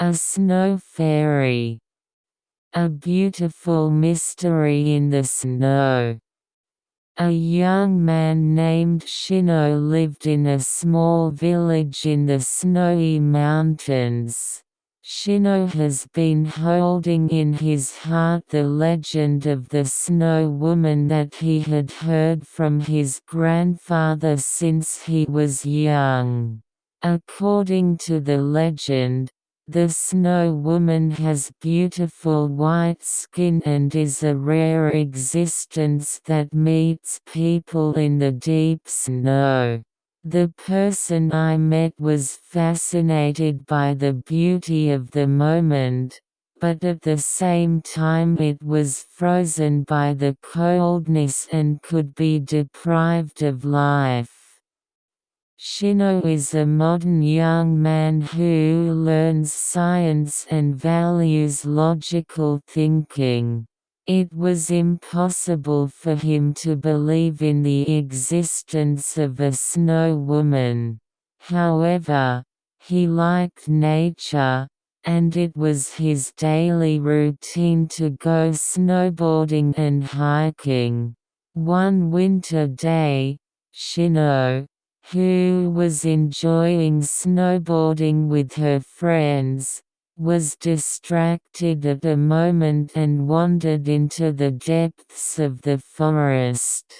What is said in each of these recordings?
A snow fairy. A beautiful mystery in the snow. A young man named Shino lived in a small village in the snowy mountains. Shino has been holding in his heart the legend of the Snow Woman that he had heard from his grandfather since he was young. According to the legend, the Snow Woman has beautiful white skin and is a rare existence that meets people in the deep snow. The person I met was fascinated by the beauty of the moment, but at the same time it was frozen by the coldness and could be deprived of life. Shino is a modern young man who learns science and values logical thinking. It was impossible for him to believe in the existence of a snow woman. However, he liked nature, and it was his daily routine to go snowboarding and hiking. One winter day, Shino, who was enjoying snowboarding with her friends, was distracted at a moment and wandered into the depths of the forest.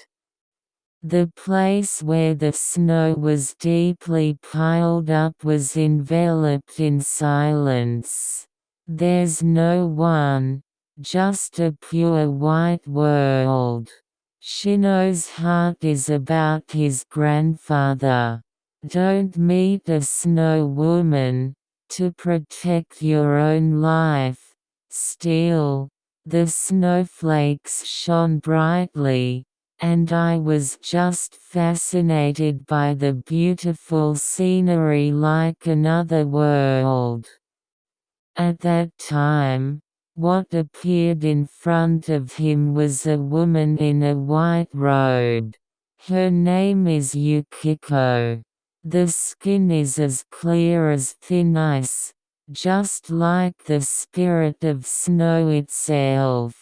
The place where the snow was deeply piled up was enveloped in silence. There's no one, just a pure white world. Shino's heart is about his grandfather. Don't meet a snow woman, to protect your own life. Still, the snowflakes shone brightly, and I was just fascinated by the beautiful scenery like another world. At that time, what appeared in front of him was a woman in a white robe. Her name is Yukiko. The skin is as clear as thin ice, just like the spirit of snow itself.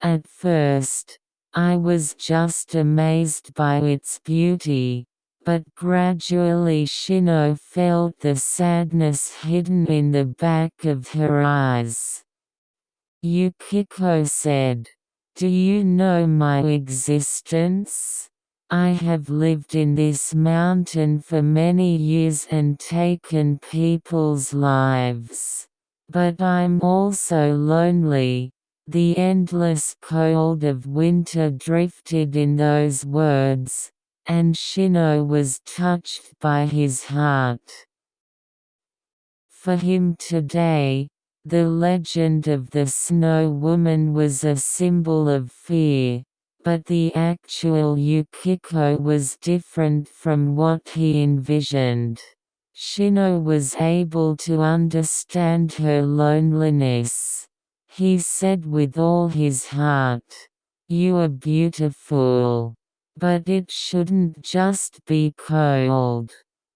At first, I was just amazed by its beauty, but gradually Shino felt the sadness hidden in the back of her eyes. Yukiko said, "Do you know my existence? I have lived in this mountain for many years and taken people's lives. But I'm also lonely." The endless cold of winter drifted in those words, and Shino was touched by his heart. For him today, the legend of the Snow Woman was a symbol of fear, but the actual Yukiko was different from what he envisioned. Shino was able to understand her loneliness. He said with all his heart, "You are beautiful. But it shouldn't just be cold.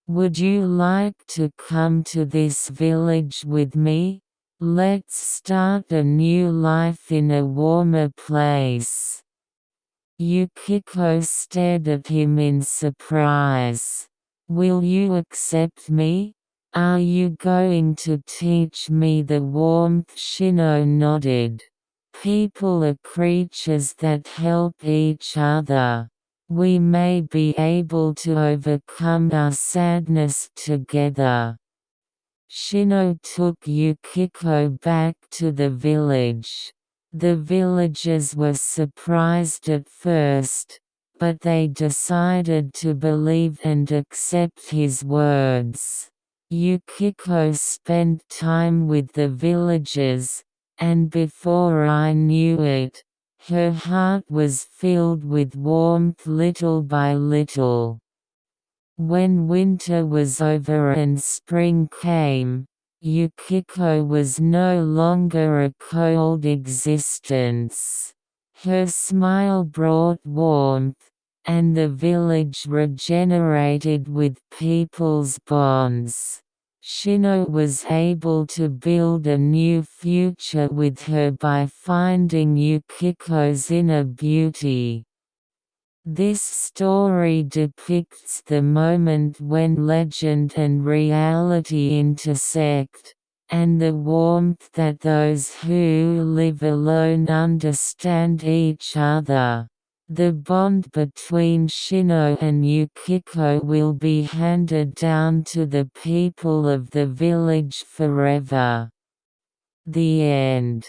Would you like to come to this village with me? Let's start a new life in a warmer place." Yukiko stared at him in surprise. "Will you accept me? Are you going to teach me the warmth?" Shino nodded. "People are creatures that help each other. We may be able to overcome our sadness together." Shino took Yukiko back to the village. The villagers were surprised at first, but they decided to believe and accept his words. Yukiko spent time with the villagers, and before I knew it, her heart was filled with warmth little by little. When winter was over and spring came, Yukiko was no longer a cold existence. Her smile brought warmth, and the village regenerated with people's bonds. Shino was able to build a new future with her by finding Yukiko's inner beauty. This story depicts the moment when legend and reality intersect, and the warmth that those who live alone understand each other. The bond between Shino and Yukiko will be handed down to the people of the village forever. The end.